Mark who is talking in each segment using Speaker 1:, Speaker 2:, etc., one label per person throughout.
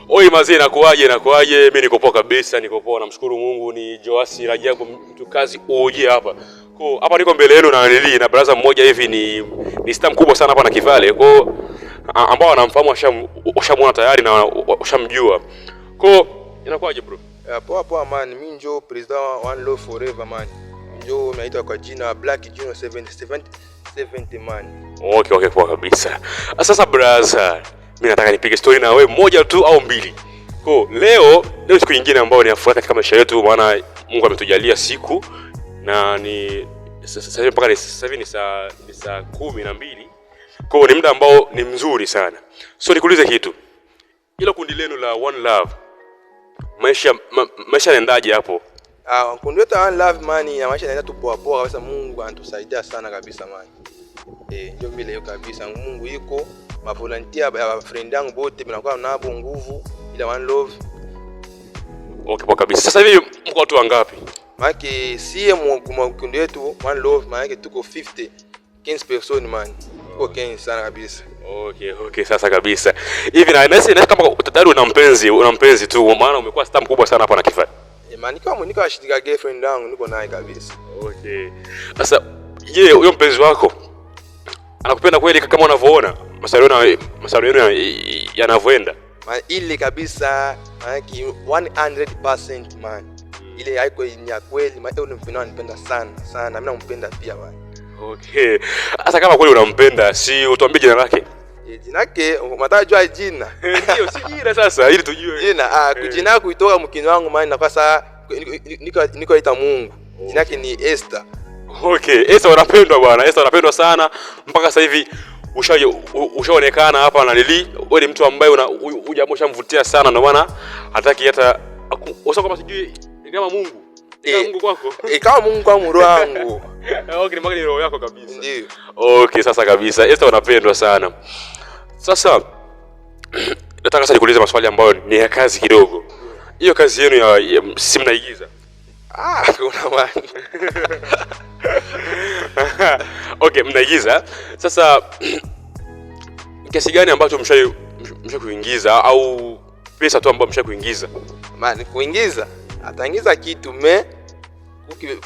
Speaker 1: Oi mazee, inakuaje? Mimi niko poa kabisa, niko poa, namshukuru Mungu. Ni Joasi Rajabu, mtu kazi OG hapa. Kwa hapa niko mbele yenu na Lili na brother mmoja hivi ni star mkubwa sana hapa na Kivale. Kwa ambao wanamfahamu washamuona tayari na washamjua. Kwa inakuaje bro?
Speaker 2: Poa man, mimi ndio president One Love Forever man. Ndio naitwa kwa jina Black Junior 70 man.
Speaker 1: Okay, poa kabisa. Sasa brother, mimi nataka nipige story na wewe moja tu au mbili. Kwa leo siku nyingine ambayo ni afuraha katika maisha yetu, maana Mungu ametujalia siku na ni sasa hivi mpaka sasa hivi ni saa 12. Kwa ni muda ambao ni mzuri sana. So nikuulize kitu. Hilo kundi lenu la One Love, maisha yanaendaje hapo?
Speaker 2: Kundi letu One Love man, na maisha yanaenda tu poa kabisa. Mungu anatusaidia sana kabisa man. Ndio vile hiyo kabisa. Mungu yuko, ma volunteer ya friend yangu bote binakuwa nabo nguvu ila One Love.
Speaker 1: Okay, poa kabisa. Sasa hivi mko watu wangapi?
Speaker 2: Maana si kundi letu One Love, maana tuko 15 person man. Tuko 15 sana kabisa.
Speaker 1: Okay, sasa kabisa. Hivi na nasi kama utadari una mpenzi tu, maana umekuwa star mkubwa sana hapa na Kivale.
Speaker 2: Man, niko ashirika girlfriend yangu niko naye kabisa.
Speaker 1: Okay. Sasa huyo mpenzi wako anakupenda kweli kama unavyoona? Masaliano yanavyoenda?
Speaker 2: Man, ile kabisa, maana 100% man. Ile haiko ni ya kweli, maana unanipenda sana. Mimi nampenda pia man.
Speaker 1: Okay. Sasa kama kweli unampenda, si utuambie jina lake?
Speaker 2: Jina lake, unataka jina?
Speaker 1: Ndio, si jina sasa ili tujue.
Speaker 2: Jina, kujina kuitoka mkini wangu man, na kwa sasa niko ita Mungu. Jina lake ni Esther.
Speaker 1: Okay, Esther unapendwa bwana. Esther unapendwa sana mpaka sasa hivi ushaonekana hapa na Lili. Wewe ni mtu ambaye unamvutia sana, ndio maana hataki hata usoko kama sijui kama Mungu. Kama Mungu kwako.
Speaker 2: Kama Mungu kwa roho yangu.
Speaker 1: Okay, ni roho yako kabisa.
Speaker 2: Ndio.
Speaker 1: Okay, sasa kabisa. Esther unapendwa sana. Sasa nataka sasa nikuulize maswali ambayo ni ya kazi kidogo. Hiyo kazi yenu ya si mnaigiza?
Speaker 2: Kuna man.
Speaker 1: Okay, mnaigiza. Sasa kiasi gani ambacho mshakuingiza au pesa tu ambayo mshakuingiza?
Speaker 2: Man, kuingiza ataingiza kitu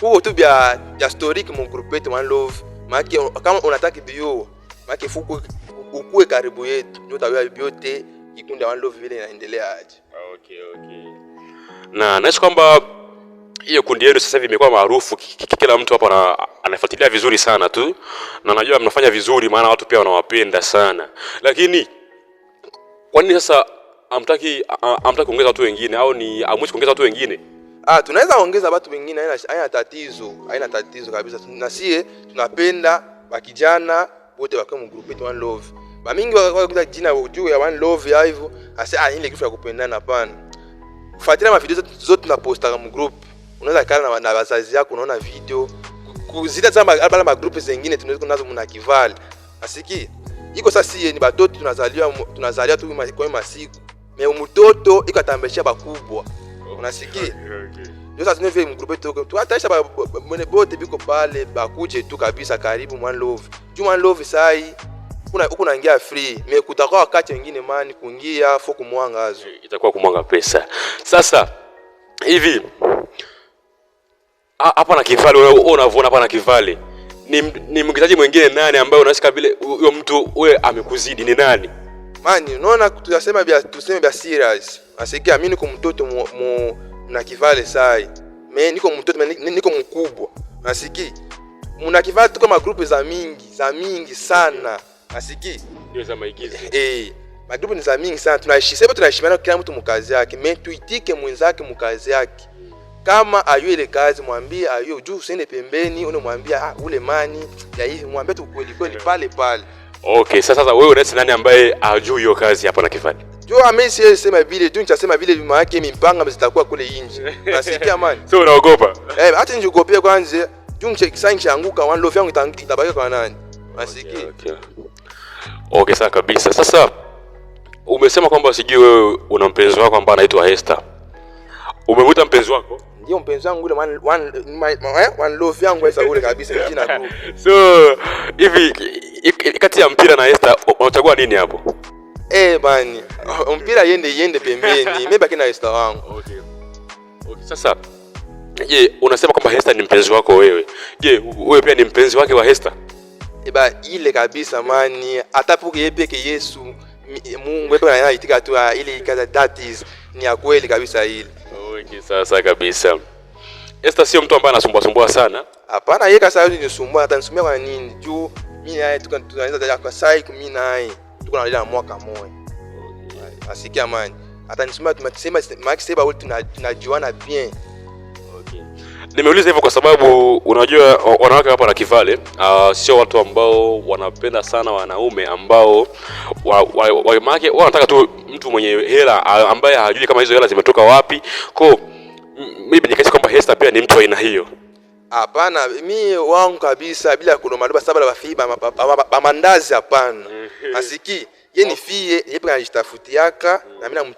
Speaker 2: huko tu bya story mu group yetu One Love. Maana kama unataka bio, maana fuko ukue karibu yetu ndio utaona biote kikundi One Love vile inaendelea aje.
Speaker 1: Okay. Na naishi kwamba hiyo kundi yenu sasa hivi imekuwa maarufu, kila mtu hapa anafuatilia vizuri sana tu, na najua mnafanya vizuri maana watu pia wanawapenda sana. Lakini kwa nini sasa hamtaki kuongeza watu wengine, au ni amwezi kuongeza watu wengine?
Speaker 2: Tunaweza ongeza watu wengine, haina tatizo kabisa. Na sie tunapenda wakijana wote wako mu group yetu One Love. Ba mingi wakakuta jina juu ya One Love ya hivyo, asa ile kitu ya kupendana hapana. Kufuatilia mavideo zote tunaposta mu group. Unaweza kana na wazazi yako unaona video. Kuzita zama ma group zingine tunaweza kunazo mna Kivale. Asiki iko sasa sie ni batoto tunazalia tu kwa masiku. Mtoto iko atambesha bakubwa. Unasikia? Ndio sasa tunavyo mu group yetu tu ataisha mwenye bote biko pale bakuje tu kabisa karibu One Love. Juu One Love sai unaingia free. Kutakuwa wakati wengine man kuingia foku mwangazo.
Speaker 1: Itakuwa kumwanga pesa. Sasa hivi hapa na Kivale, unavyoona hapa na Kivale, ni mwigizaji mwingine nani ambaye unashika vile huyo mtu wewe amekuzidi ni nani?
Speaker 2: Man, unaona tuseme bia serious. Asikia mimi niko mtoto na Kivale sai. Mimi niko mtoto, niko mkubwa. Asikia mna Kivale tuko ma group za mingi sana. Asikia
Speaker 1: ndio za maigizo.
Speaker 2: Magrupu ni za mingi sana. Tunaheshimiana kila mtu mkazi yake. Tuitike mwenzake mkazi yake. Kama ayo ile kazi mwambie ayo, juu usiende pembeni unamwambia ule mani ya hivi, mwambie tu kweli pale.
Speaker 1: Okay, sasa wewe unasema nani ambaye ajui hiyo kazi hapa na Kivale?
Speaker 2: Juu amesi sema vile, juu nitasema vile mama yake mimpanga mzitakuwa kule nje. Nasikia man.
Speaker 1: Sio unaogopa?
Speaker 2: Hata nijogopea kwanza. Juu nikishaanguka One Love yangu itabaki kwa nani? Nasikia.
Speaker 1: Okay, sawa kabisa. Sasa umesema kwamba sijui wewe una mpenzi wako ambaye anaitwa Esther. Umemwita mpenzi wako?
Speaker 2: Ndio mpenzi wangu ule One Love yangu sasa ule kabisa jina group.
Speaker 1: So hivi kati ya mpira na Esther unachagua nini hapo?
Speaker 2: Bani. Mpira yende pembeni. Mimi baki na Esther wangu.
Speaker 1: Okay. Sasa je, unasema kwamba Esther ni mpenzi wako wewe. Je, wewe pia ni mpenzi wake wa Esther?
Speaker 2: Ile kabisa mani. Hata yeye peke Yesu Mungu wewe anaitika tu ile kaza, that is ni ya kweli kabisa ile.
Speaker 1: Okay, sasa kabisa. Esther sio mtu ambaye anasumbua sana.
Speaker 2: Hapana, yeye kasa ni nisumbua, atanisumbua kwa nini? Juu mimi naye tunaanza tayari kwa sai mimi naye tuko na mwaka mmoja. Asikia mani. Atanisumbua tunasema Max sema wote tunajuana bien.
Speaker 1: Nimeuliza hivyo kwa sababu unajua wanawake hapa na Kivale sio watu ambao wanapenda sana wanaume ambao wanataka tu mtu mwenye hela ambaye hajui kama hizo hela zimetoka wapi. Kwa mimi nikahisi kwamba Esther pia ni mtu wa aina hiyo.
Speaker 2: Hapana, mimi wangu kabisa bila kunomaliba sababu la fiba mandazi hapana. Asiki, yeye ni fie, yeye anajitafutiaka na mimi